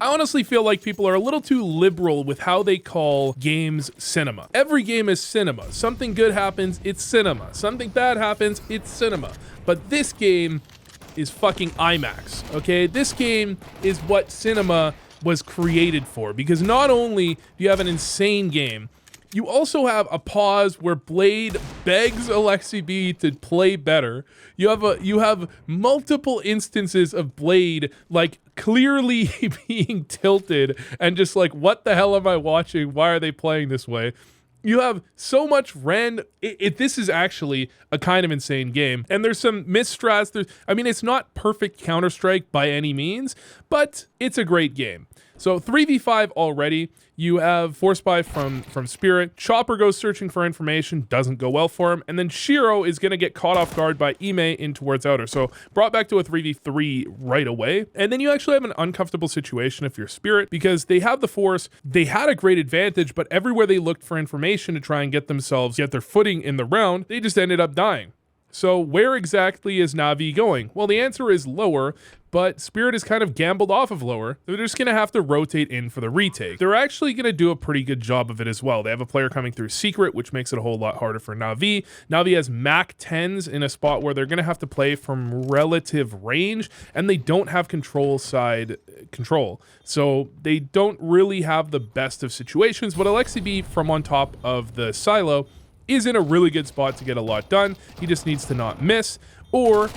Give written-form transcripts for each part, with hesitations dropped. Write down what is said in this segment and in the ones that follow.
I honestly feel like people are a little too liberal with how they call games cinema. Every game is cinema. Something good happens, it's cinema. Something bad happens, it's cinema. But this game is fucking IMAX, okay? This game is what cinema was created for, because not only do you have an insane game, you also have a pause where Blade begs Alexi B to play better. You have multiple instances of Blade like clearly being tilted and just like, what the hell am I watching? Why are they playing this way? You have so much this is actually a kind of insane game. And there's some missed strats. I mean, it's not perfect Counter-Strike by any means, but it's a great game. So 3v5 already. You have Force Buy from Spirit. Chopper goes searching for information, doesn't go well for him. And then Shiro is going to get caught off guard by Ime in towards Outer. So brought back to a 3v3 right away. And then you actually have an uncomfortable situation if you're Spirit, because they have the Force. They had a great advantage, but everywhere they looked for information to try and get their footing in the round, they just ended up dying. So where exactly is Na'Vi going? Well, the answer is lower, but Spirit is kind of gambled off of lower. They're just going to have to rotate in for the retake. They're actually going to do a pretty good job of it as well. They have a player coming through Secret, which makes it a whole lot harder for Na'Vi. Na'Vi has Mac 10s in a spot where they're going to have to play from relative range, and they don't have control side control. So they don't really have the best of situations, but Alexi B from on top of the silo is in a really good spot to get a lot done. He just needs to not miss, or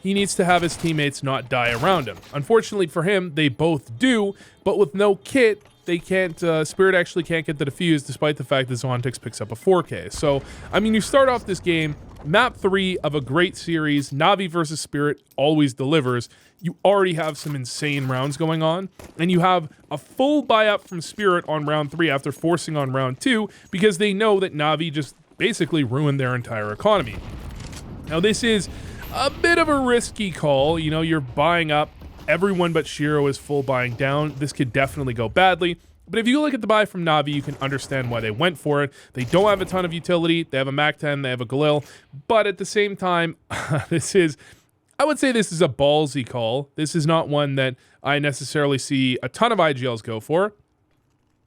he needs to have his teammates not die around him. Unfortunately for him, they both do, but with no kit, they can't, Spirit actually can't get the defuse despite the fact that Zontix picks up a 4K. So, I mean, you start off this game, map 3 of a great series, Na'Vi versus Spirit always delivers. You already have some insane rounds going on, and you have a full buy-up from Spirit on round 3 after forcing on round 2, because they know that Na'Vi just basically ruined their entire economy. Now, this is a bit of a risky call. You know, you're buying up. Everyone but Shiro is full buying down. This could definitely go badly. But if you look at the buy from Na'Vi, you can understand why they went for it. They don't have a ton of utility. They have a Mac 10, they have a Galil. But at the same time, I would say this is a ballsy call. This is not one that I necessarily see a ton of IGLs go for.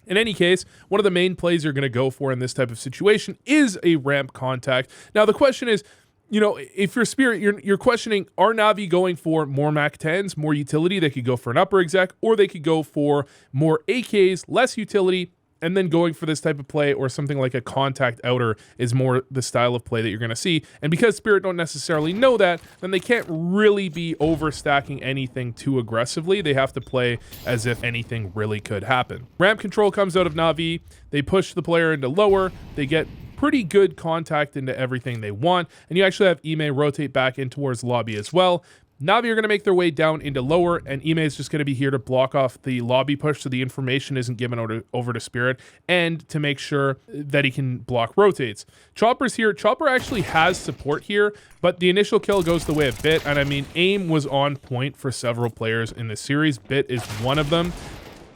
In any case, one of the main plays you're going to go for in this type of situation is a ramp contact. Now, the question is, you know, if you're Spirit, you're questioning, are Na'Vi going for more Mac 10s, more utility? They could go for an upper exec, or they could go for more AKs, less utility, and then going for this type of play, or something like a contact outer is more the style of play that you're going to see. And because Spirit don't necessarily know that, then they can't really be overstacking anything too aggressively. They have to play as if anything really could happen. Ramp control comes out of Na'Vi. They push the player into lower. They get pretty good contact into everything they want, and you actually have Ime rotate back in towards lobby as well. Na'Vi are going to make their way down into lower, and Ime is just going to be here to block off the lobby push so the information isn't given over to Spirit, and to make sure that he can block rotates. Chopper's here. Chopper actually has support here, but the initial kill goes the way of Bit, and I mean, aim was on point for several players in this series. Bit is one of them.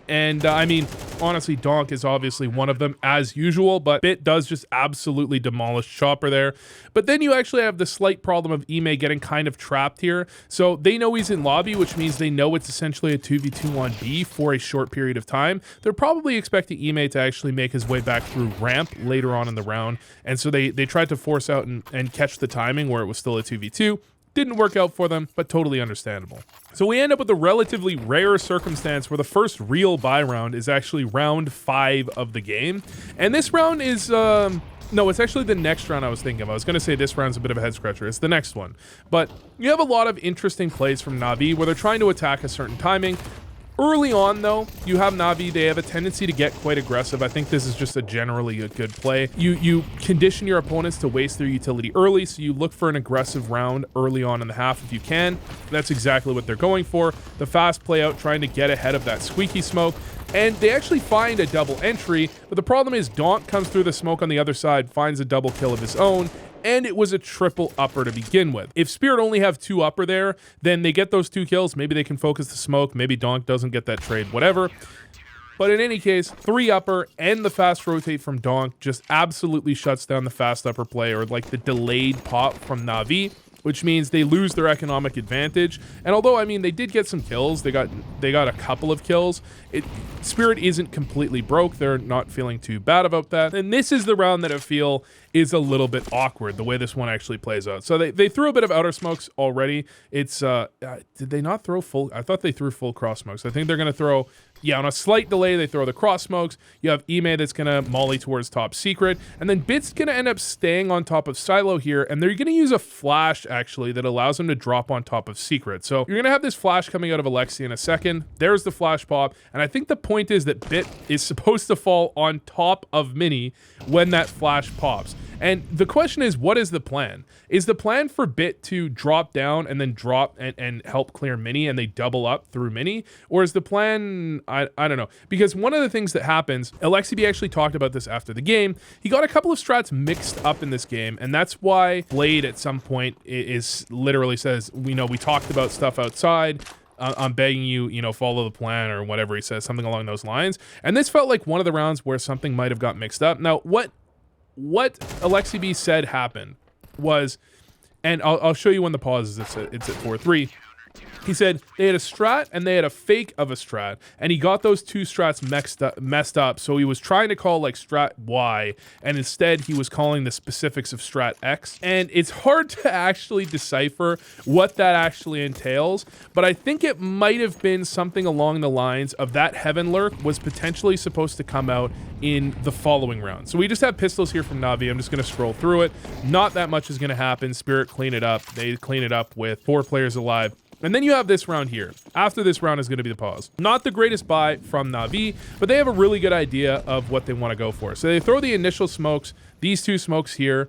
And I mean, honestly, DONK is obviously one of them as usual, but Bit does just absolutely demolish Chopper there. But then you actually have the slight problem of Ime getting kind of trapped here. So they know he's in lobby, which means they know it's essentially a 2v2 on B for a short period of time. They're probably expecting Ime to actually make his way back through ramp later on in the round. And so they tried to force out and catch the timing where it was still a 2v2. Didn't work out for them, but totally understandable. So we end up with a relatively rare circumstance where the first real buy round is actually round 5 of the game. And this round is, no, it's actually the next round I was thinking of. I was going to say this round's a bit of a head scratcher. It's the next one. But you have a lot of interesting plays from Na'Vi where they're trying to attack a certain timing. Early on, though, you have Na'Vi. They have a tendency to get quite aggressive. I think this is just generally a good play. You condition your opponents to waste their utility early, so you look for an aggressive round early on in the half if you can. That's exactly what they're going for. The fast play out, trying to get ahead of that squeaky smoke. And they actually find a double entry, but the problem is DONK comes through the smoke on the other side, finds a double kill of his own, and it was a triple upper to begin with. If Spirit only have 2 upper there, then they get those 2 kills. Maybe they can focus the smoke. Maybe DONK doesn't get that trade, whatever. But in any case, 3 upper and the fast rotate from DONK just absolutely shuts down the fast upper play, or like the delayed pop from Na'Vi, which means they lose their economic advantage. And although, I mean, they did get some kills, they got a couple of kills, Spirit isn't completely broke. They're not feeling too bad about that. And this is the round that I feel is a little bit awkward, the way this one actually plays out. So they threw a bit of outer smokes already. It's, did they not throw full? I thought they threw full cross smokes. I think they're going to throw, yeah, on a slight delay, they throw the cross smokes. You have Ime that's going to molly towards top secret. And then Bit's going to end up staying on top of Silo here. And they're going to use a flash, actually, that allows them to drop on top of secret. So you're going to have this flash coming out of Alexi in a second. There's the flash pop. And I think the point is that Bit is supposed to fall on top of Mini when that flash pops. And the question is, what is the plan? Is the plan for Bit to drop down and then drop and help clear Mini and they double up through Mini? Or is the plan, I don't know. Because one of the things that happens, Alexibi actually talked about this after the game. He got a couple of strats mixed up in this game. And that's why Blade at some point is literally says, we talked about stuff outside. I'm begging you, follow the plan or whatever he says, something along those lines. And this felt like one of the rounds where something might have got mixed up. Now, what Alexibi said happened was, and I'll show you when the pause is. It's at 4-3. He said they had a strat and they had a fake of a strat, and he got those two strats messed up. So he was trying to call like strat Y, and instead he was calling the specifics of strat X. And it's hard to actually decipher what that actually entails, but I think it might have been something along the lines of that Heaven Lurk was potentially supposed to come out in the following round. So we just have pistols here from Na'Vi. I'm just going to scroll through it. Not that much is going to happen. Spirit clean it up. They clean it up with 4 players alive. And then you have this round here. After this round is going to be the pause. Not the greatest buy from Na'Vi, but they have a really good idea of what they want to go for. So they throw the initial smokes, these 2 smokes here.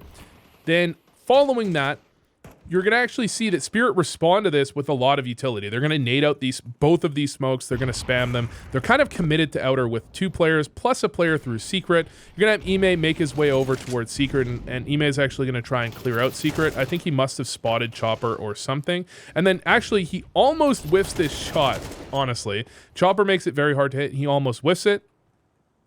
Then following that, you're going to actually see that Spirit respond to this with a lot of utility. They're going to nade out both of these smokes. They're going to spam them. They're kind of committed to outer with 2 players plus a player through secret. You're going to have Ime make his way over towards secret, and Ime is actually going to try and clear out secret. I think he must have spotted Chopper or something. And then actually he almost whiffs this shot, honestly. Chopper makes it very hard to hit. He almost whiffs it.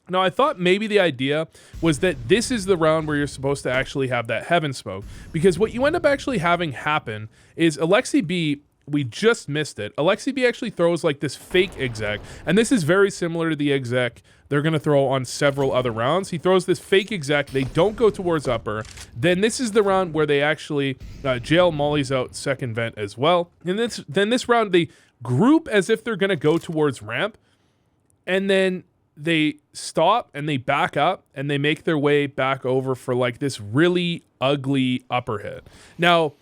Now, I thought maybe the idea was that this is the round where you're supposed to actually have that Heaven smoke, because what you end up actually having happen is Alexi B, we just missed it. Alexi B actually throws like this fake exec, and this is very similar to the exec they're going to throw on several other rounds. He throws this fake exec. They don't go towards upper. Then this is the round where they actually jail mollies out second vent as well. And then this round, they group as if they're going to go towards ramp, and then they stop and they back up and they make their way back over for like this really ugly upper hit. Now,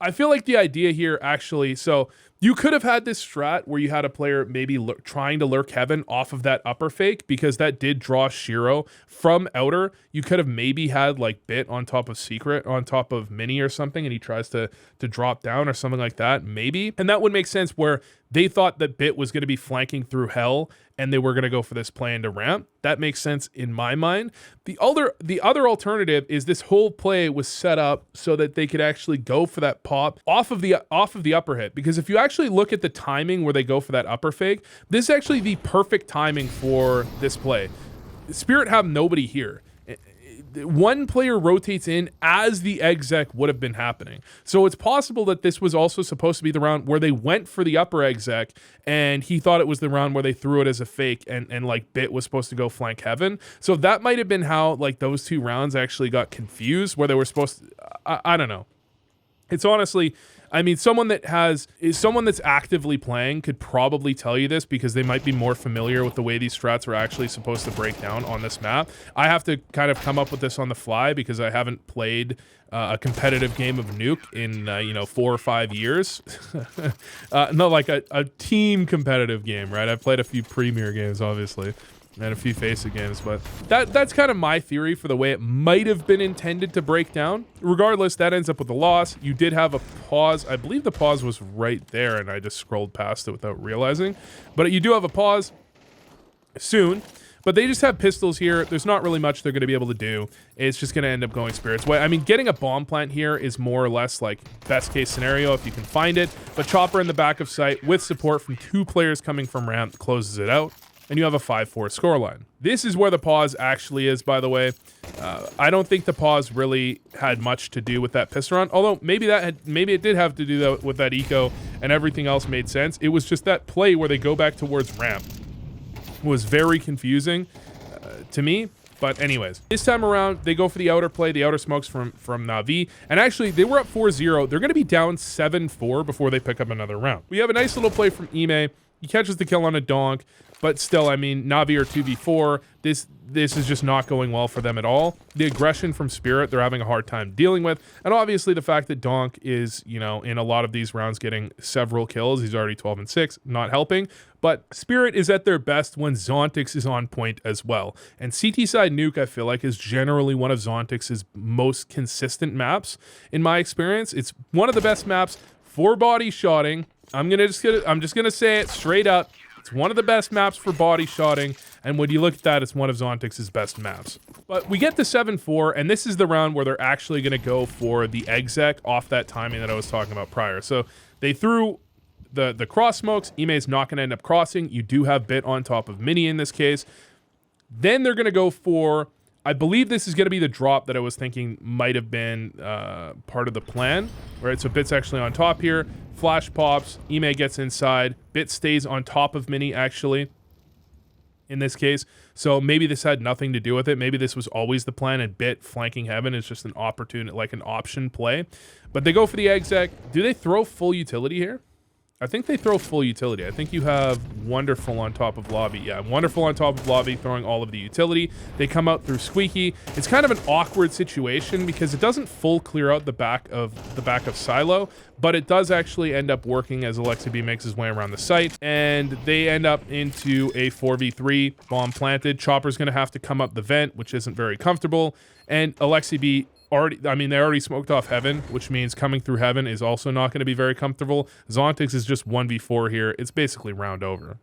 I feel like the idea here actually, so you could have had this strat where you had a player maybe trying to lurk Heaven off of that upper fake, because that did draw Shiro from outer. You could have maybe had like Bit on top of secret, on top of Mini or something, and he tries to drop down or something like that, maybe. And that would make sense where they thought that Bit was going to be flanking through hell and they were going to go for this play into ramp. That makes sense in my mind. The other alternative is this whole play was set up so that they could actually go for that pop off of the upper hit. Because if you actually look at the timing where they go for that upper fake, this is actually the perfect timing for this play. Spirit have nobody here. One player rotates in as the exec would have been happening. So it's possible that this was also supposed to be the round where they went for the upper exec, and he thought it was the round where they threw it as a fake, and like Bit was supposed to go flank Heaven. So that might have been how like those 2 rounds actually got confused, where they were supposed to, I don't know. It's honestly, I mean, someone that's actively playing could probably tell you this, because they might be more familiar with the way these strats are actually supposed to break down on this map. I have to kind of come up with this on the fly because I haven't played a competitive game of Nuke in 4 or 5 years. Not like a team competitive game, right? I've played a few premier games, obviously, and a few FACEIT games, but that's kind of my theory for the way it might have been intended to break down. Regardless, that ends up with a loss. You did have a pause. I believe the pause was right there, and I just scrolled past it without realizing. But you do have a pause soon. But they just have pistols here. There's not really much they're going to be able to do. It's just going to end up going Spirit's way. I mean, getting a bomb plant here is more or less like best case scenario if you can find it. But Chopper in the back of sight with support from 2 players coming from ramp closes it out. and you have a 5-4 scoreline. This is where the pause actually is, by the way. I don't think the pause really had much to do with that pistol round, although maybe it did have to do with that eco, and everything else made sense. It was just that play where they go back towards ramp was very confusing to me. But anyways, this time around, they go for the outer play, the outer smokes from Na'Vi. And actually, they were up 4-0. They're going to be down 7-4 before they pick up another round. We have a nice little play from Ime. He catches the kill on a donk. But still, I mean, Na'Vi are 2v4. This is just not going well for them at all. The aggression from Spirit, they're having a hard time dealing with. And obviously, the fact that Donk is, you know, in a lot of these rounds getting several kills. He's already 12-6, not helping. But Spirit is at their best when Zontix is on point as well. And CT side nuke, I feel like, is generally one of Zontix's most consistent maps. In my experience, it's one of the best maps for body shotting. I'm just gonna say it straight up. It's one of the best maps for body shotting, and when you look at that, it's one of Zontix's best maps. But we get to 7-4, and this is the round where they're actually going to go for the exec off that timing that I was talking about prior. So they threw the cross smokes. Ime's not going to end up crossing. You do have Bit on top of Mini in this case. Then they're going to go for, I believe this is going to be the drop that I was thinking might have been part of the plan. Right, so Bit's actually on top here. Flash pops, Ime gets inside. Bit stays on top of Mini, actually, in this case. So maybe this had nothing to do with it. Maybe this was always the plan, and Bit flanking Heaven is just an opportunity, like an option play. But they go for the exec. Do they throw full utility here? I think they throw full utility. I think you have Wonderful on top of Lobby. Yeah, Wonderful on top of Lobby, throwing all of the utility. They come out through Squeaky. It's kind of an awkward situation because it doesn't full clear out the back of Silo, but it does actually end up working as Alexi B makes his way around the site, and they end up into a 4v3, bomb planted. Chopper's going to have to come up the vent, which isn't very comfortable, and Alexi B they already smoked off Heaven, which means coming through Heaven is also not going to be very comfortable. Zontix is just 1v4 here. It's basically round over.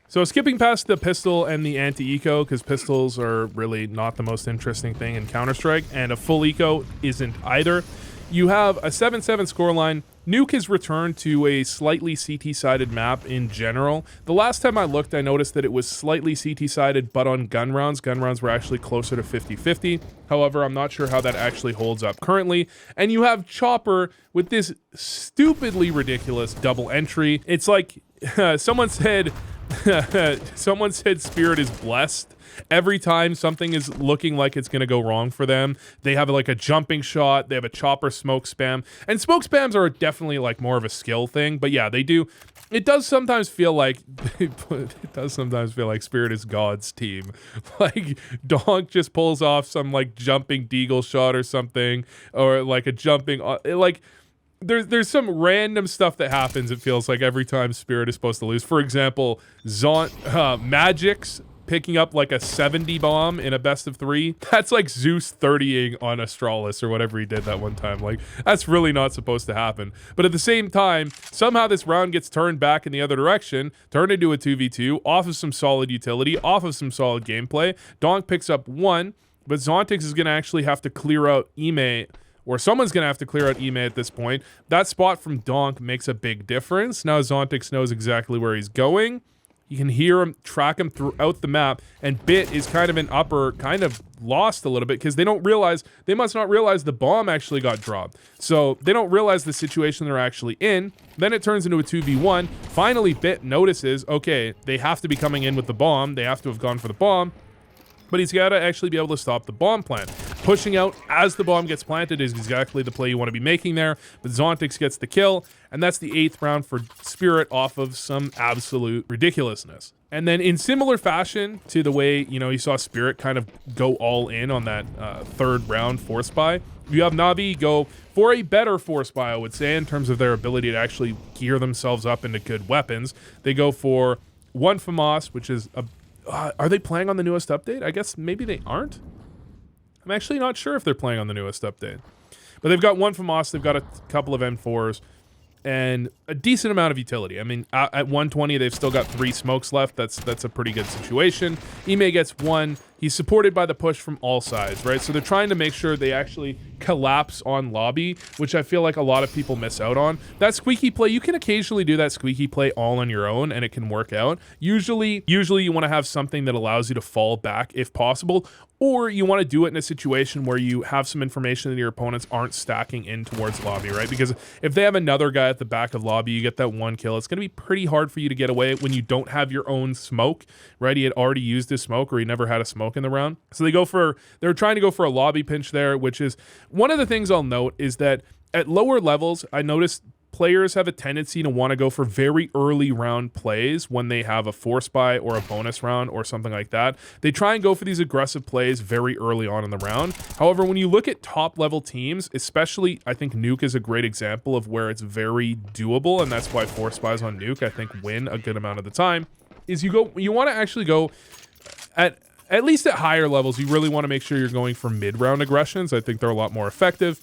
So skipping past the pistol and the anti-eco, because pistols are really not the most interesting thing in Counter-Strike, and a full eco isn't either. You have a 7-7 scoreline. Nuke has returned to a slightly CT-sided map in general. The last time I looked, I noticed that it was slightly CT-sided, but on gun rounds. Gun rounds were actually closer to 50-50. However, I'm not sure how that actually holds up currently. And you have Chopper with this stupidly ridiculous double entry. It's like someone said Spirit is blessed. Every time something is looking like it's going to go wrong for them, they have like a jumping shot, they have a Chopper smoke spam. And smoke spams are definitely like more of a skill thing, but yeah, they do. It does sometimes feel like Spirit is God's team. Like Donk just pulls off some like jumping deagle shot or something, or like a jumping like there's some random stuff that happens, it feels like, every time Spirit is supposed to lose. For example, Magic's picking up like a 70 bomb in a best of 3. That's like Zeus 30ing on Astralis or whatever he did that one time. Like, that's really not supposed to happen. But at the same time, somehow this round gets turned back in the other direction, turned into a 2v2, off of some solid utility, off of some solid gameplay. Donk picks up 1, but Zontix is going to actually have to clear out Ime, or someone's going to have to clear out Ime at this point. That spot from Donk makes a big difference. Now Zontix knows exactly where he's going. You can hear him, track him throughout the map, and Bit is kind of in upper, kind of lost a little bit because they must not realize the bomb actually got dropped. So they don't realize the situation they're actually in. Then it turns into a 2v1. Finally, Bit notices, okay, they have to be coming in with the bomb. They have to have gone for the bomb. But he's got to actually be able to stop the bomb plant. Pushing out as the bomb gets planted is exactly the play you want to be making there, but Zontix gets the kill, and that's the 8th round for Spirit off of some absolute ridiculousness. And then in similar fashion to the way, you saw Spirit kind of go all in on that 3rd round Force Buy, you have Na'Vi go for a better Force Buy, I would say, in terms of their ability to actually gear themselves up into good weapons. They go for 1 FAMAS, which is a are they playing on the newest update? I guess maybe they aren't. I'm actually not sure if they're playing on the newest update. But they've got 1 FAMAS, they've got a couple of M4s, and a decent amount of utility. I mean, at 120, they've still got 3 smokes left. That's a pretty good situation. Ime gets 1. He's supported by the push from all sides, right? So they're trying to make sure they actually collapse on lobby, which I feel like a lot of people miss out on. That squeaky play, you can occasionally do that squeaky play all on your own and it can work out. Usually you want to have something that allows you to fall back if possible, or you want to do it in a situation where you have some information that your opponents aren't stacking in towards lobby, right? Because if they have another guy at the back of lobby, you get that one kill, it's going to be pretty hard for you to get away when you don't have your own smoke, right? He had already used his smoke, or he never had a smoke in the round. So they're trying to go for a lobby pinch there, which is one of the things I'll note is that at lower levels, I noticed players have a tendency to want to go for very early round plays when they have a force buy or a bonus round or something like that. They try and go for these aggressive plays very early on in the round. However, when you look at top level teams, especially I think Nuke is a great example of where it's very doable, and that's why force buys on Nuke I think win a good amount of the time, is you want to actually go at least at higher levels, you really want to make sure you're going for mid-round aggressions. I think they're a lot more effective.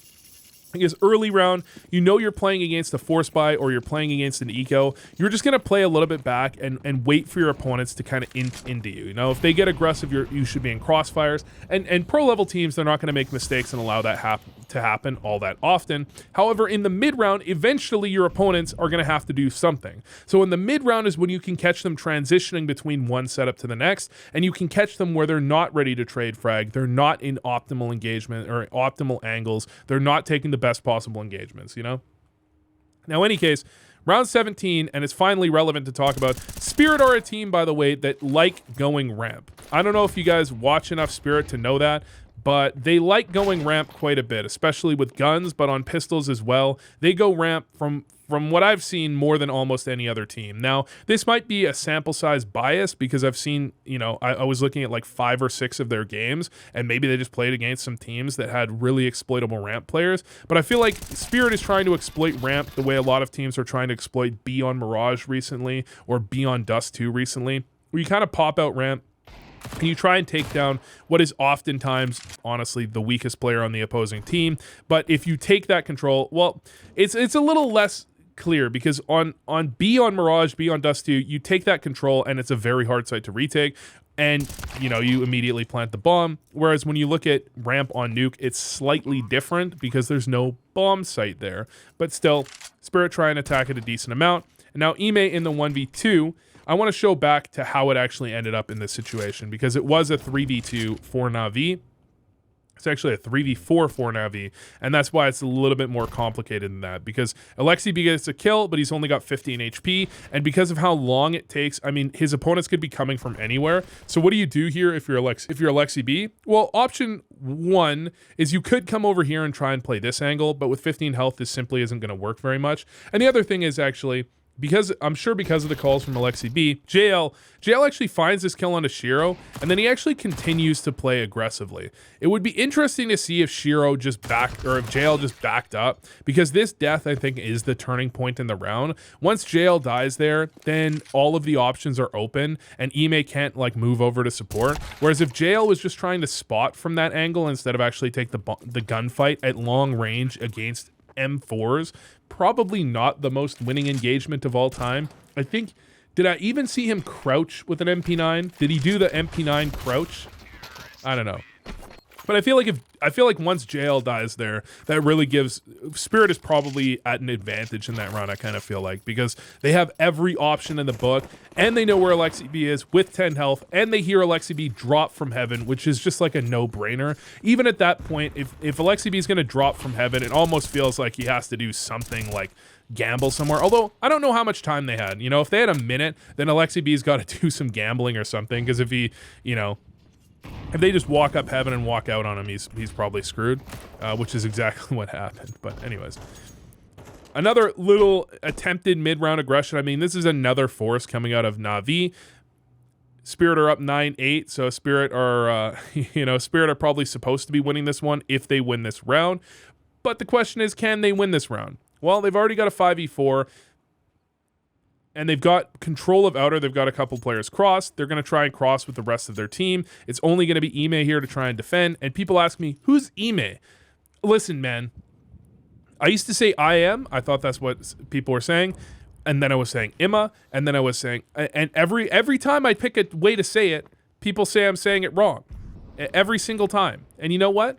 Because early round, you know you're playing against a force buy or you're playing against an eco. You're just going to play a little bit back and wait for your opponents to kind of into you. You know, if they get aggressive, you should be in crossfires. And pro level teams, they're not going to make mistakes and allow that to happen all that often. However, in the mid round, eventually your opponents are going to have to do something. So in the mid round is when you can catch them transitioning between one setup to the next, and you can catch them where they're not ready to trade frag. They're not in optimal engagement or optimal angles. They're not taking the best possible engagements, you know? Now, in any case, round 17, and it's finally relevant to talk about. Spirit are a team, by the way, that like going ramp. I don't know if you guys watch enough Spirit to know that, but they like going ramp quite a bit, especially with guns, but on pistols as well. They go ramp from what I've seen more than almost any other team. Now, this might be a sample size bias because I've seen, you know, I was looking at like 5 or 6 of their games, and maybe they just played against some teams that had really exploitable ramp players. But I feel like Spirit is trying to exploit ramp the way a lot of teams are trying to exploit B on Mirage recently, or B on Dust 2 recently, where you kind of pop out ramp, and you try and take down what is oftentimes, honestly, the weakest player on the opposing team. But if you take that control, well, it's a little less clear because on B on Mirage, B on Dust 2, you take that control and it's a very hard site to retake. And, you know, you immediately plant the bomb. Whereas when you look at ramp on Nuke, it's slightly different because there's no bomb site there. But still, Spirit try and attack it a decent amount. And now Ime in the 1v2, I want to show back to how it actually ended up in this situation because it was a 3v2 for Na'Vi. It's actually a 3v4 for Na'Vi, and that's why it's a little bit more complicated than that, because Alexi B gets a kill, but he's only got 15 HP, and because of how long it takes, I mean, his opponents could be coming from anywhere. So what do you do here if you're Alexi B? Well, option 1 is you could come over here and try and play this angle, but with 15 health, this simply isn't going to work very much. And the other thing is actually, because I'm sure because of the calls from Alexi B, JL actually finds this kill onto Shiro, and then he actually continues to play aggressively. It would be interesting to see if Shiro just backed, or if JL just backed up, because this death, I think, is the turning point in the round. Once JL dies there, then all of the options are open, and Ime can't, like, move over to support. Whereas if JL was just trying to spot from that angle instead of actually take the gunfight at long range against M4s, probably not the most winning engagement of all time. I think, did I even see him crouch with an MP9? Did he do the MP9 crouch? I don't know. But I feel like once JL dies there, that really gives Spirit is probably at an advantage in that round. I kind of feel like, because they have every option in the book, and they know where Alexi B is with 10 health, and they hear Alexi B drop from heaven, which is just like a no-brainer. Even at that point, if Alexi B is going to drop from heaven, it almost feels like he has to do something like gamble somewhere. Although I don't know how much time they had. You know, if they had a minute, then Alexi B's got to do some gambling or something. Because if he, you know, if they just walk up heaven and walk out on him, he's probably screwed, which is exactly what happened. But anyways, another little attempted mid-round aggression. I mean, this is another force coming out of Na'Vi. Spirit are up 9-8, so Spirit are, Spirit are probably supposed to be winning this one if they win this round. But the question is, can they win this round? Well, they've already got a 5v4. And they've got control of outer. They've got a couple players crossed. They're going to try and cross with the rest of their team. It's only going to be Ime here to try and defend. And people ask me, who's Ime? Listen, man. I used to say I am. I thought that's what people were saying. And then I was saying Imma. And then I was saying... And every time I pick a way to say it, people say I'm saying it wrong. every single time. And you know what?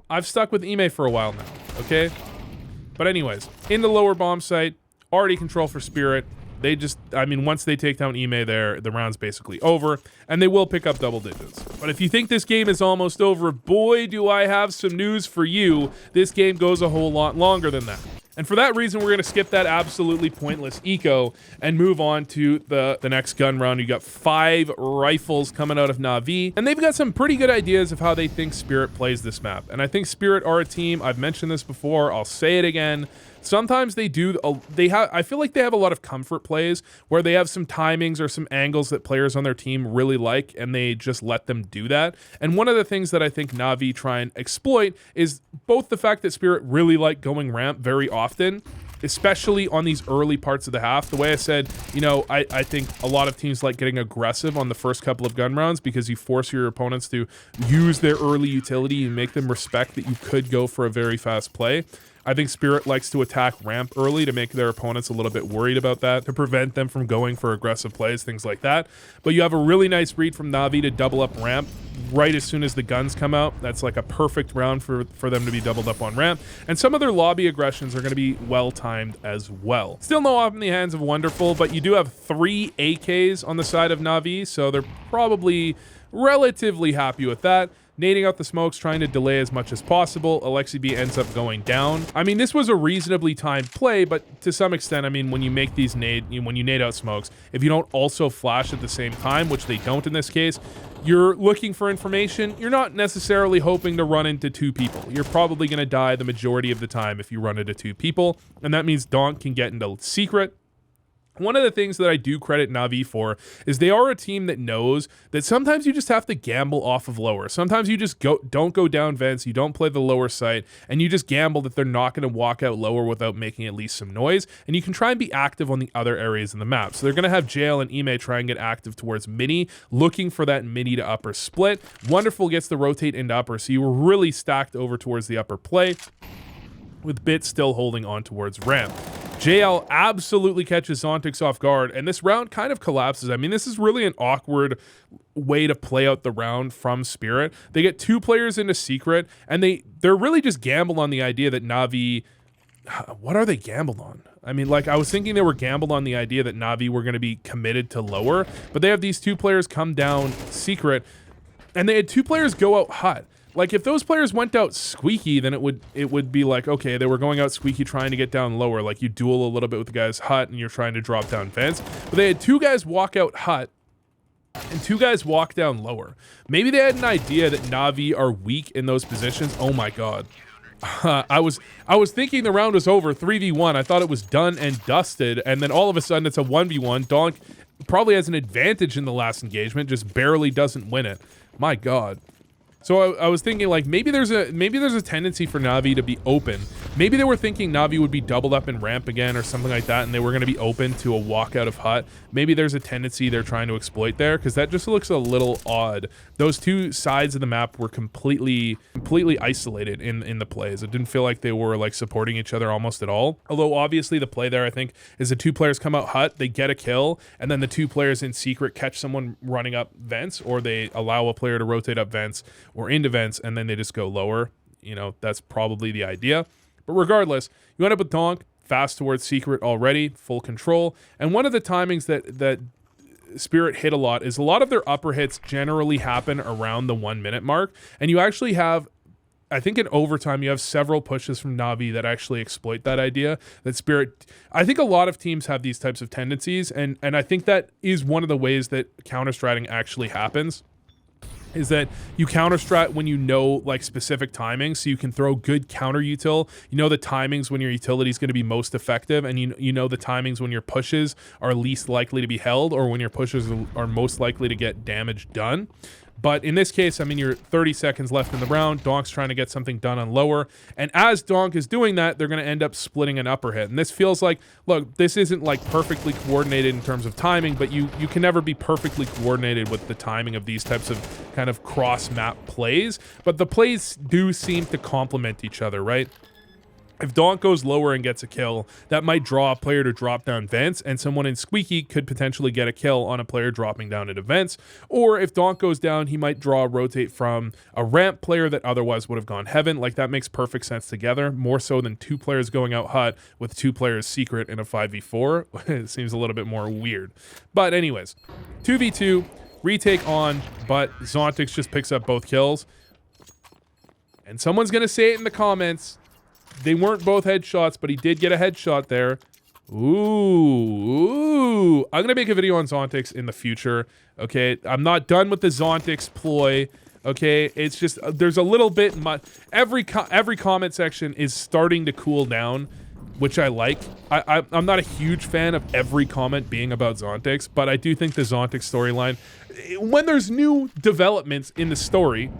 I've stuck with Ime for a while now, okay? But anyways, in the lower bomb site, already control for Spirit. They just, I mean, once they take down Ime there, the round's basically over, and they will pick up double digits. But if you think this game is almost over, boy, do I have some news for you. This game goes a whole lot longer than that. And for that reason, we're going to skip that absolutely pointless eco and move on to the next gun round. You got 5 rifles coming out of Na'Vi, and they've got some pretty good ideas of how they think Spirit plays this map. And I think Spirit are a team, I've mentioned this before, I'll say it again. Sometimes they do, I feel like they have a lot of comfort plays where they have some timings or some angles that players on their team really like, and they just let them do that. And one of the things that I think Na'Vi try and exploit is both the fact that Spirit really like going ramp very often, especially on these early parts of the half. The way I said, you know, I think a lot of teams like getting aggressive on the first couple of gun rounds because you force your opponents to use their early utility and make them respect that you could go for a very fast play. I think Spirit likes to attack ramp early to make their opponents a little bit worried about that, to prevent them from going for aggressive plays, things like that. But you have a really nice read from Na'Vi to double up ramp right as soon as the guns come out. That's like a perfect round for them to be doubled up on ramp. And some of their lobby aggressions are going to be well-timed as well. Still no off in the hands of Wonderful, but you do have 3 AKs on the side of Na'Vi, so they're probably relatively happy with that. Nading out the smokes, trying to delay as much as possible. Alexi B ends up going down. I mean, this was a reasonably timed play, but to some extent, I mean, when you make these when you nade out smokes, if you don't also flash at the same time, which they don't in this case, you're looking for information. You're not necessarily hoping to run into 2 people. You're probably going to die the majority of the time if you run into 2 people, and that means DONK can get into secret. One of the things that I do credit Na'Vi for is they are a team that knows that sometimes you just have to gamble off of lower. Sometimes you just don't go down vents, you don't play the lower site, and you just gamble that they're not going to walk out lower without making at least some noise, and you can try and be active on the other areas in the map. So they're going to have Jail and Ime try and get active towards mini, looking for that mini to upper split. Wonderful gets the rotate into upper, so you were really stacked over towards the upper play, with Bit still holding on towards ramp. JL absolutely catches Zontix off guard, and this round kind of collapses. I mean, this is really an awkward way to play out the round from Spirit. They get 2 players into secret, and they're really just gambled on the idea that Na'Vi... What are they gambled on? I mean, like, I was thinking they were gambled on the idea that Na'Vi were going to be committed to lower, but they have these 2 players come down secret, and they had 2 players go out hut. Like, if those players went out squeaky, then it would be like, okay, they were going out squeaky trying to get down lower. Like, you duel a little bit with the guy's hut and you're trying to drop down vents. But they had 2 guys walk out hut and 2 guys walk down lower. Maybe they had an idea that Na'Vi are weak in those positions. Oh my god. I was thinking the round was over, 3v1. I thought it was done and dusted, and then all of a sudden it's a 1v1. DONK probably has an advantage in the last engagement, just barely doesn't win it. My god. So I was thinking, like, maybe there's a tendency for Na'Vi to be open. Maybe they were thinking Na'Vi would be doubled up in ramp again or something like that, and they were going to be open to a walkout of hut. Maybe there's a tendency they're trying to exploit there, because that just looks a little odd. Those 2 sides of the map were completely isolated in the plays. It didn't feel like they were, like, supporting each other almost at all. Although, obviously, the play there, I think, is the 2 players come out hut, they get a kill, and then the 2 players in secret catch someone running up vents, or they allow a player to rotate up vents or into vents, and then they just go lower. You know, that's probably the idea. But regardless, you end up with DONK, fast towards secret already, full control. And one of the timings that Spirit hit a lot is a lot of their upper hits generally happen around the 1 minute mark. And you actually have, I think in overtime, you have several pushes from Na'Vi that actually exploit that idea. That Spirit, I think a lot of teams have these types of tendencies. And I think that is one of the ways that counter-stratting actually happens. Is that you counter-strat when you know, like, specific timings, so you can throw good counter-util. You know the timings when your utility is going to be most effective, and you know the timings when your pushes are least likely to be held, or when your pushes are most likely to get damage done. But in this case, I mean, you're 30 seconds left in the round. DONK's trying to get something done on lower. And as DONK is doing that, they're going to end up splitting an upper hit. And this feels like, look, this isn't like perfectly coordinated in terms of timing, but you can never be perfectly coordinated with the timing of these types of kind of cross-map plays. But the plays do seem to complement each other, right? If Donk goes lower and gets a kill, that might draw a player to drop down vents, and someone in Squeaky could potentially get a kill on a player dropping down into vents. Or if Donk goes down, he might draw a rotate from a ramp player that otherwise would have gone heaven. Like, that makes perfect sense together, more so than 2 players going out hut with 2 players secret in a 5v4. It seems a little bit more weird. But anyways, 2v2, retake on, but Zontix just picks up both kills. And someone's going to say it in the comments. They weren't both headshots, but he did get a headshot there. Ooh. I'm going to make a video on Zontix in the future, okay? I'm not done with the Zontix ploy, okay? It's just, there's a little bit much. Every comment section is starting to cool down, which I like. I'm not a huge fan of every comment being about Zontix, but I do think the Zontix storyline, when there's new developments in the story,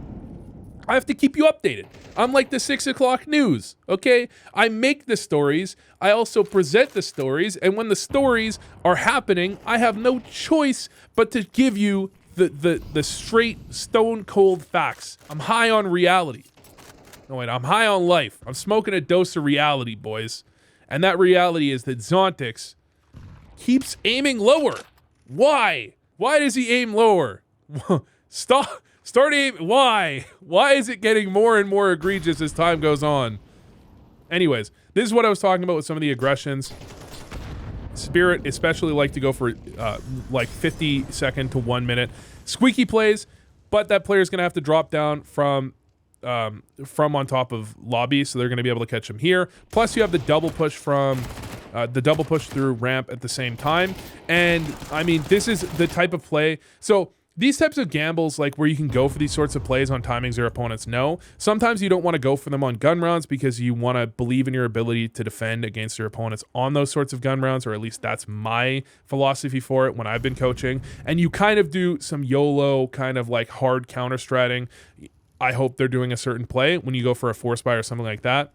I have to keep you updated. I'm like the 6 o'clock news, okay? I make the stories, I also present the stories, and when the stories are happening, I have no choice but to give you the straight, stone cold facts. I'm high on reality. No, wait, I'm high on life. I'm smoking a dose of reality, boys. And that reality is that Zontix keeps aiming lower. Why? Why does he aim lower? Stop. Start aim. Why? Why is it getting more and more egregious as time goes on? Anyways, this is what I was talking about with some of the aggressions. Spirit especially like to go for like 50-second to 1 minute squeaky plays, but that player is going to have to drop down from on top of lobby, so they're going to be able to catch him here. Plus, you have the double push from the double push through ramp at the same time. And I mean, this is the type of play. So these types of gambles, like where you can go for these sorts of plays on timings your opponents know, sometimes you don't want to go for them on gun rounds because you want to believe in your ability to defend against your opponents on those sorts of gun rounds, or at least that's my philosophy for it when I've been coaching. And you kind of do some YOLO kind of like hard counter-stratting. I hope they're doing a certain play when you go for a force buy or something like that.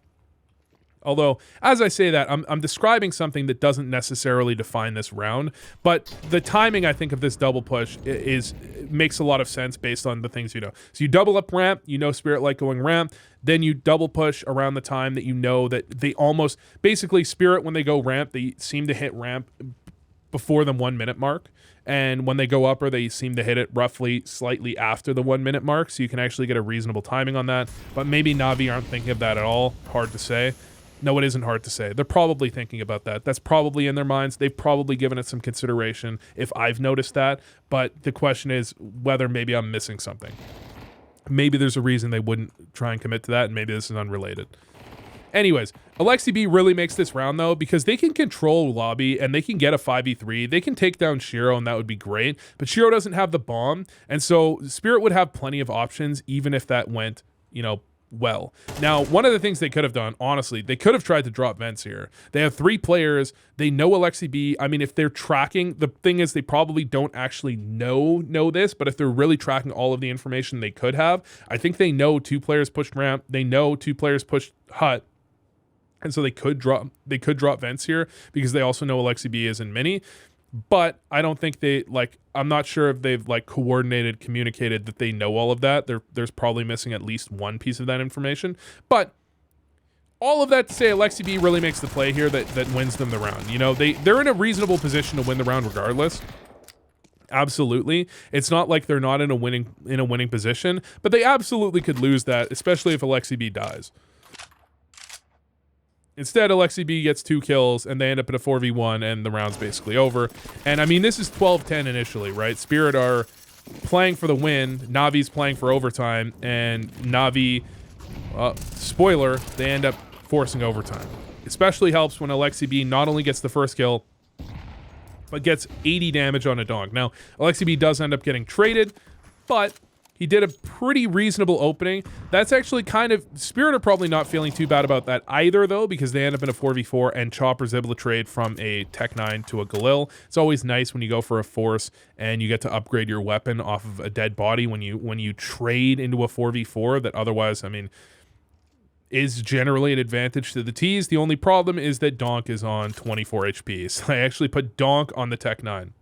Although, as I say that, I'm describing something that doesn't necessarily define this round, but the timing, I think, of this double push makes a lot of sense based on the things you know. So you double up ramp, you know Spirit like going ramp, then you double push around the time that you know that they almost, basically Spirit, when they go ramp, they seem to hit ramp before the 1 minute mark. And when they go upper, they seem to hit it roughly slightly after the 1 minute mark, so you can actually get a reasonable timing on that. But maybe Na'Vi aren't thinking of that at all. Hard to say. No, it isn't hard to say. They're probably thinking about that. That's probably in their minds. They've probably given it some consideration if I've noticed that. But the question is whether maybe I'm missing something. Maybe there's a reason they wouldn't try and commit to that, and maybe this is unrelated. Anyways, Alexi B really makes this round, though, because they can control lobby and they can get a 5v3. They can take down Shiro, and that would be great. But Shiro doesn't have the bomb, and so Spirit would have plenty of options, even if that went, you know, well. Now, one of the things they could have done, honestly, they could have tried to drop vents here. They have 3 players. They know Alexi B. I mean, if they're tracking, the thing is they probably don't actually know this, but if they're really tracking all of the information they could have, I think they know 2 players pushed ramp. They know 2 players pushed hut. And so they could drop vents here because they also know Alexi B is in mini. But I don't think they, like, I'm not sure if they've, like, communicated that they know all of that. There's probably missing at least one piece of that information. But all of that to say, Alexi B really makes the play here that wins them the round. You know, they're in a reasonable position to win the round regardless. Absolutely. It's not like they're not in a winning position, but they absolutely could lose that, especially if Alexi B dies. Instead, Alexi B gets 2 kills, and they end up at a 4v1, and the round's basically over. And, I mean, this is 12-10 initially, right? Spirit are playing for the win, Navi's playing for overtime, and Na'Vi, spoiler, they end up forcing overtime. Especially helps when Alexi B not only gets the first kill, but gets 80 damage on a donk. Now, Alexi B does end up getting traded, but he did a pretty reasonable opening. That's actually kind of... Spirit are probably not feeling too bad about that either, though, because they end up in a 4v4, and Chopper's able to trade from a Tech 9 to a Galil. It's always nice when you go for a force, and you get to upgrade your weapon off of a dead body when you trade into a 4v4 that otherwise, I mean, is generally an advantage to the T's. The only problem is that Donk is on 24 HP. So I actually put Donk on the Tech 9.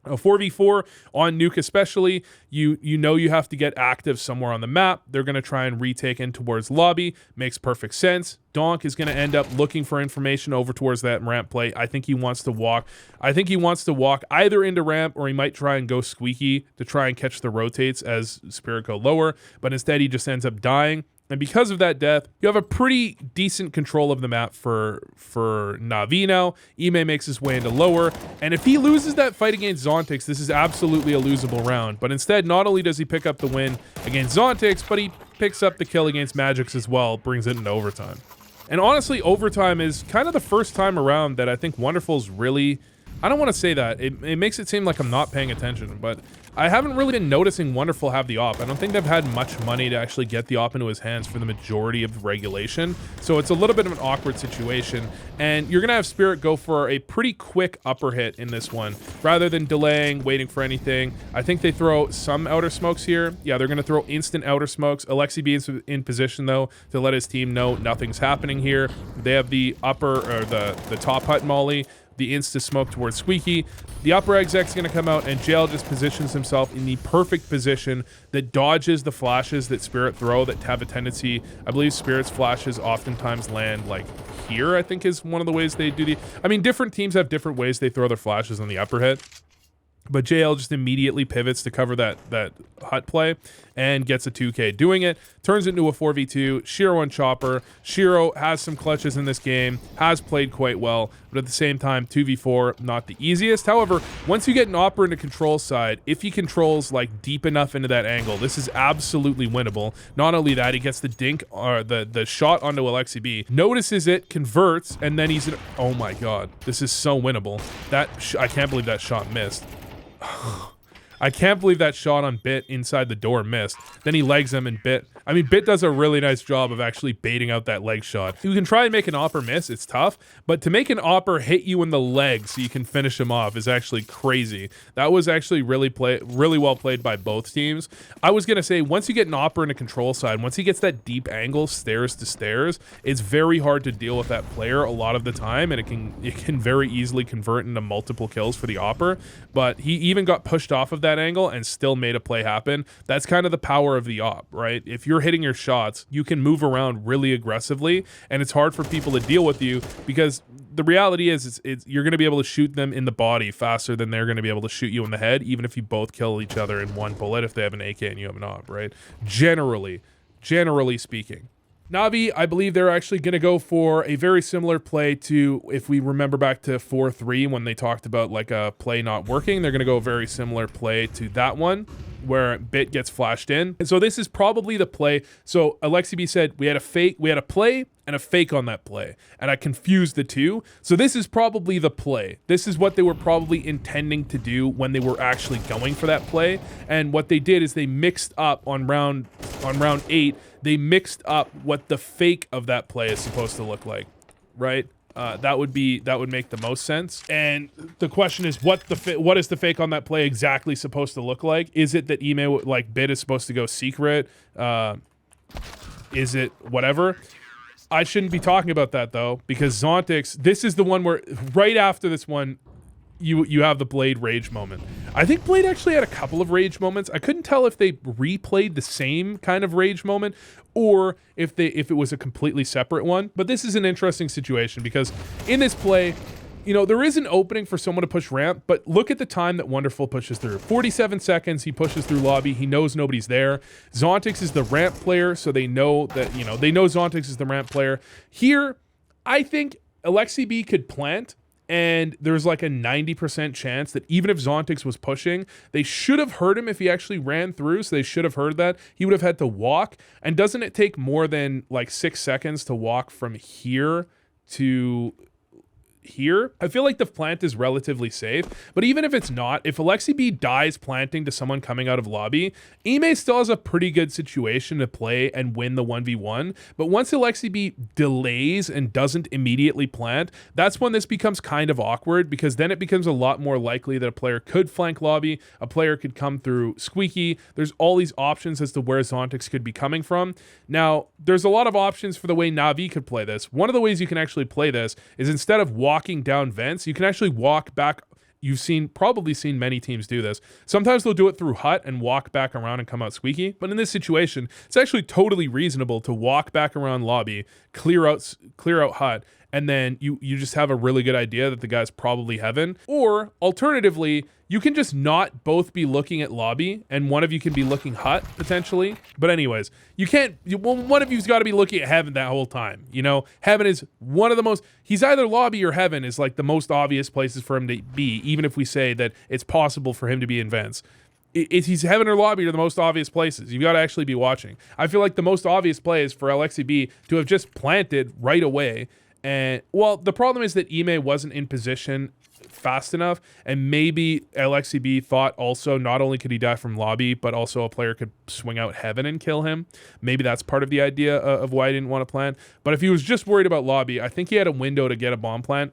A 4v4 on Nuke especially, you know you have to get active somewhere on the map. They're going to try and retake in towards lobby. Makes perfect sense. DONK is going to end up looking for information over towards that ramp play. I think he wants to walk. I think he wants to walk either into ramp, or he might try and go squeaky to try and catch the rotates as Spirit go lower. But instead he just ends up dying. And because of that death, you have a pretty decent control of the map for Na'Vi now. Ime makes his way into lower, and if he loses that fight against Zontix, this is absolutely a losable round. But instead, not only does he pick up the win against Zontix, but he picks up the kill against Magix as well, brings it into overtime. And honestly, overtime is kind of the first time around that I think Wonderful's really... I don't want to say that. It makes it seem like I'm not paying attention, but I haven't really been noticing Wonderful have the op. I don't think they've had much money to actually get the op into his hands for the majority of the regulation. So it's a little bit of an awkward situation. And you're going to have Spirit go for a pretty quick upper hit in this one, rather than delaying, waiting for anything. I think they throw some outer smokes here. Yeah, they're going to throw instant outer smokes. Alexi B is in position, though, to let his team know nothing's happening here. They have the upper, or the top hut molly, the insta smoke towards Squeaky. The upper exec's going to come out, and Jail just positions himself in the perfect position that dodges the flashes that Spirit throw that have a tendency. I believe Spirit's flashes oftentimes land like here, I think is one of the ways they do the... I mean, different teams have different ways they throw their flashes on the upper hit. But JL just immediately pivots to cover that hut play and gets a 2K doing it. Turns it into a 4v2. Shiro and Chopper. Shiro has some clutches in this game, has played quite well, but at the same time, 2v4, not the easiest. However, once you get an Opera into control side, if he controls like deep enough into that angle, this is absolutely winnable. Not only that, he gets the dink, or the shot onto Alexi B, notices it, converts, and then he's in... Oh my god, this is so winnable. I can't believe that shot missed. I can't believe that shot on Bit inside the door missed. Then he legs him, and Bit... I mean, Bit does a really nice job of actually baiting out that leg shot. You can try and make an opper miss, it's tough, but to make an opper hit you in the leg so you can finish him off is actually crazy. That was actually really well played by both teams. I was gonna say, once you get an opper in a control side, once he gets that deep angle, stairs to stairs, it's very hard to deal with that player a lot of the time, and it can very easily convert into multiple kills for the opper. But he even got pushed off of that angle and still made a play happen. That's kind of the power of the op, right? If you're hitting your shots, you can move around really aggressively, and it's hard for people to deal with you, because the reality is you're going to be able to shoot them in the body faster than they're going to be able to shoot you in the head, even if you both kill each other in one bullet if they have an AK and you have an op, right? Generally speaking. Na'Vi, I believe they're actually going to go for a very similar play to, if we remember back to 4-3 when they talked about like a play not working, they're going to go a very similar play to that one where Bit gets flashed in. And so this is probably the play. So Alexi B said we had a play and a fake on that play, and I confused the two. So this is probably the play. This is what they were probably intending to do when they were actually going for that play. And what they did is they mixed up on round 8, they mixed up what the fake of that play is supposed to look like, right? That would make the most sense. And the question is, what is the fake on that play exactly supposed to look like? Is it that email like Bit is supposed to go secret? Is it whatever? I shouldn't be talking about that though, because Zontix, this is the one where right after this one, you have the Blade rage moment. I think Blade actually had a couple of rage moments. I couldn't tell if they replayed the same kind of rage moment or if it was a completely separate one. But this is an interesting situation because in this play, you know, there is an opening for someone to push ramp, but look at the time that Wonderful pushes through. 47 seconds, he pushes through lobby. He knows nobody's there. Zontix is the ramp player, so they know that, you know, they know Zontix is the ramp player. Here, I think Alexi B could plant, and there's like a 90% chance that even if Zontix was pushing, they should have heard him if he actually ran through, so they should have heard that. He would have had to walk, and doesn't it take more than like 6 seconds to walk from here to here? I feel like the plant is relatively safe, but even if it's not, if Alexi B dies planting to someone coming out of lobby, Ime still has a pretty good situation to play and win the 1v1, but once Alexi B delays and doesn't immediately plant, that's when this becomes kind of awkward, because then it becomes a lot more likely that a player could flank lobby, a player could come through Squeaky. There's all these options as to where Zontix could be coming from. Now, there's a lot of options for the way Na'Vi could play this. One of the ways you can actually play this is instead of walking down vents, you can actually walk back you've probably seen many teams do this. Sometimes they'll do it through hut and walk back around and come out squeaky. But in this situation, it's actually totally reasonable to walk back around lobby, clear out hut, and then you just have a really good idea that the guy's probably heaven. Or alternatively, you can just not both be looking at lobby, and one of you can be looking hut potentially. But anyways, one of you's got to be looking at heaven that whole time. You know, heaven is one of the most, he's either lobby or heaven is like the most obvious places for him to be, even if we say that it's possible for him to be in vents. He's heaven or lobby are the most obvious places. You've got to actually be watching. I feel like the most obvious play is for LXCB to have just planted right away. And well, the problem is that Ime wasn't in position fast enough, and maybe LXCB thought also not only could he die from lobby, but also a player could swing out heaven and kill him. Maybe that's part of the idea of why he didn't want to plant. But if he was just worried about lobby, I think he had a window to get a bomb plant.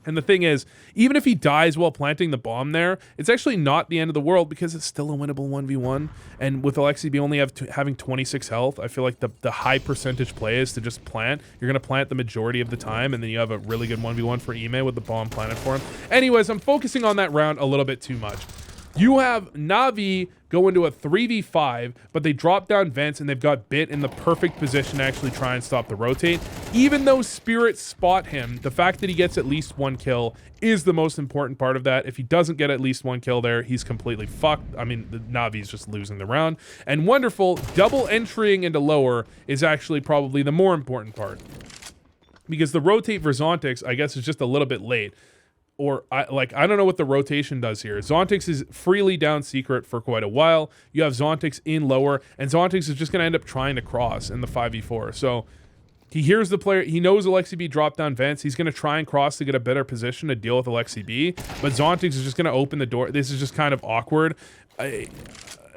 And the thing is, even if he dies while planting the bomb there, it's actually not the end of the world because it's still a winnable 1v1. And with LXCB only having 26 health, I feel like the high percentage play is to just plant. You're going to plant the majority of the time, and then you have a really good 1v1 for Ime with the bomb planted for him. Anyways, I'm focusing on that round a little bit too much. You have Na'Vi go into a 3v5, but they drop down vents and they've got Bit in the perfect position to actually try and stop the rotate. Even though Spirits spot him, the fact that he gets at least one kill is the most important part of that. If he doesn't get at least one kill there, he's completely fucked. I mean, the Na'Vi's just losing the round. And Wonderful, double entering into lower is actually probably the more important part. Because the rotate for Zontix, I guess, is just a little bit late. Or, I don't know what the rotation does here. Zontix is freely down secret for quite a while. You have Zontix in lower, and Zontix is just going to end up trying to cross in the 5v4. So, he hears the player. He knows LXCB drop down vents. He's going to try and cross to get a better position to deal with LXCB. But Zontix is just going to open the door. This is just kind of awkward.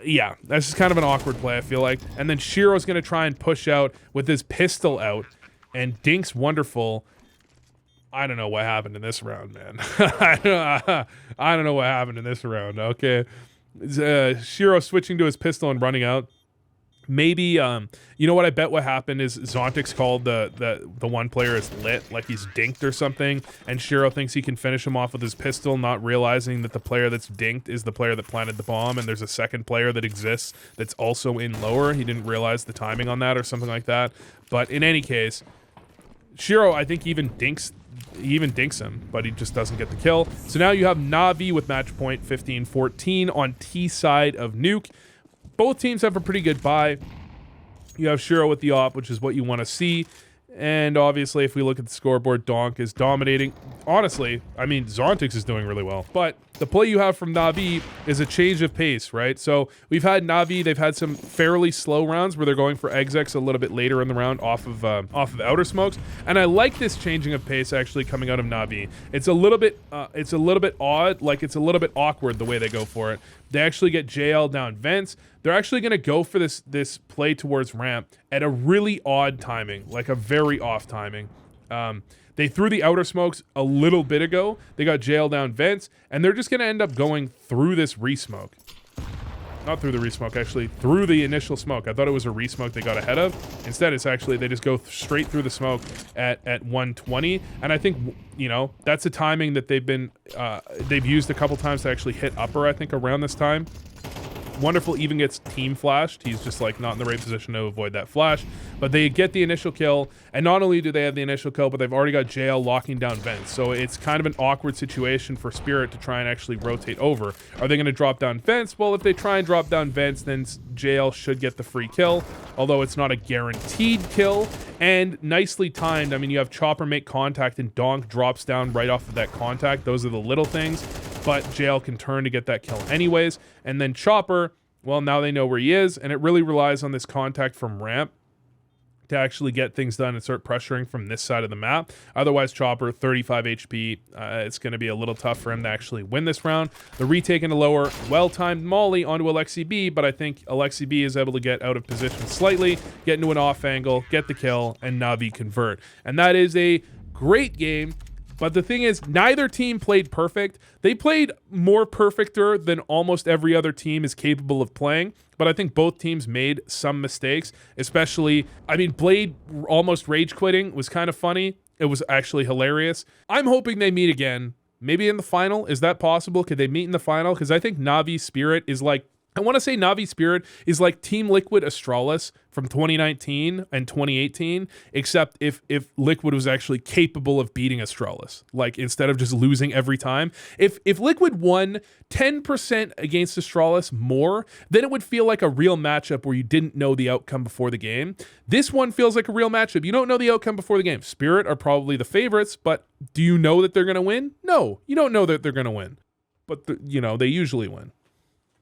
Yeah, that's just kind of an awkward play, I feel like. And then Shiro's going to try and push out with his pistol out. And Dink's Wonderful. I don't know what happened in this round, man. I don't know what happened in this round. Okay. Shiro switching to his pistol and running out. Maybe, you know what I bet what happened is Zontix called the one player is lit, like he's dinked or something, and Shiro thinks he can finish him off with his pistol, not realizing that the player that's dinked is the player that planted the bomb, and there's a second player that exists that's also in lower. He didn't realize the timing on that or something like that. But in any case, Shiro, I think, even dinks him, but he just doesn't get the kill. So now you have Na'Vi with match point 15-14 on T side of Nuke. Both teams have a pretty good buy. You have Shiro with the op, which is what you want to see. And obviously, if we look at the scoreboard, Donk is dominating. Honestly, I mean, Zontix is doing really well. But the play you have from Na'Vi is a change of pace, right? So we've had Na'Vi, they've had some fairly slow rounds where they're going for execs a little bit later in the round off of outer smokes. And I like this changing of pace actually coming out of Na'Vi. It's a little bit odd, like it's a little bit awkward the way they go for it. They actually get JL down vents. They're actually going to go for this play towards ramp at a really odd timing, like a very off timing. They threw the outer smokes a little bit ago. They got JL down vents, and they're just going to end up going through this resmoke. Not through the resmoke, actually, through the initial smoke. I thought it was a resmoke they got ahead of. Instead, it's actually, they just go straight through the smoke at 120. And I think, you know, that's a timing that they've used a couple times to actually hit upper, I think, around this time. Wonderful even gets team flashed. He's just like not in the right position to avoid that flash. But they get the initial kill, and not only do they have the initial kill, but they've already got JL locking down vents. So it's kind of an awkward situation for Spirit to try and actually rotate over. Are they going to drop down vents? Well, if they try and drop down vents, then JL should get the free kill, although it's not a guaranteed kill. And nicely timed. I mean, you have Chopper make contact, and Donk drops down right off of that contact. Those are the little things. But JL can turn to get that kill anyways. And then Chopper, well, now they know where he is, and it really relies on this contact from ramp to actually get things done and start pressuring from this side of the map. Otherwise, Chopper, 35 HP, it's going to be a little tough for him to actually win this round. The retake into lower, well-timed molly onto LXCB, but I think LXCB is able to get out of position slightly, get into an off angle, get the kill, and Na'Vi convert. And that is a great game. But the thing is, neither team played perfect. They played more perfecter than almost every other team is capable of playing. But I think both teams made some mistakes, especially, I mean, Blade almost rage quitting was kind of funny. It was actually hilarious. I'm hoping they meet again. Maybe in the final. Is that possible? Could they meet in the final? Because I think Navi Spirit is like, I want to say Navi Spirit is like Team Liquid Astralis from 2019 and 2018, except if Liquid was actually capable of beating Astralis, like instead of just losing every time. If Liquid won 10% against Astralis more, then it would feel like a real matchup where you didn't know the outcome before the game. This one feels like a real matchup. You don't know the outcome before the game. Spirit are probably the favorites, but do you know that they're going to win? No, you don't know that they're going to win. But, you know, they usually win.